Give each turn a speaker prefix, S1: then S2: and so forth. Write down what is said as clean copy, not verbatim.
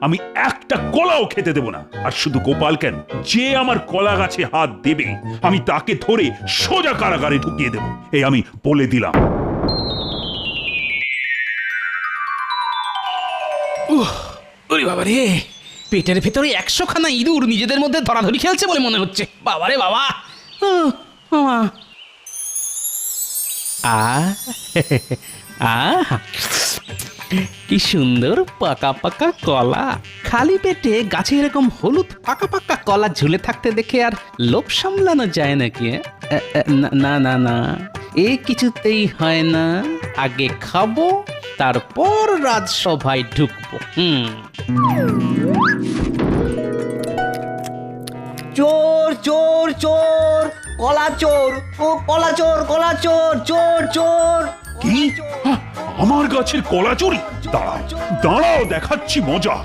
S1: আমি একটা কলাও খেতে দেব না। আর শুধু গোপাল কেন, যে আমার কলা গাছে হাত দেবে আমি তাকে ধরে সোজা কারাগারে ঢুকিয়ে দেব, এই আমি বলে দিলাম।
S2: ওরে বাবা রে, পেটের ভেতরে 100 খানা ইঁদুর নিজেদের মধ্যে ধরাধরি খেলছে বলে মনে হচ্ছে। বাবারে বাবা। বাবা। কি সুন্দর পাকা পাকা কলা। খালি পেটে গাছে এরকম হলুদ পাকা পাকা কলা ঝুলে থাকতে দেখে আর লোভ সামলানো যায় নাকি? না না না, এ কিছুতেই হয় না। আগে খাবো, তারপর রাজসভায় ঢুকবো।
S3: চোর চোর চোর, কলা চোর, ও কলা চোর, কলা চোর, চোর চোর।
S1: কি? আমার গাছের কলা চুরি? দাঁড়াও দাঁড়াও, দেখাচ্ছি মজা।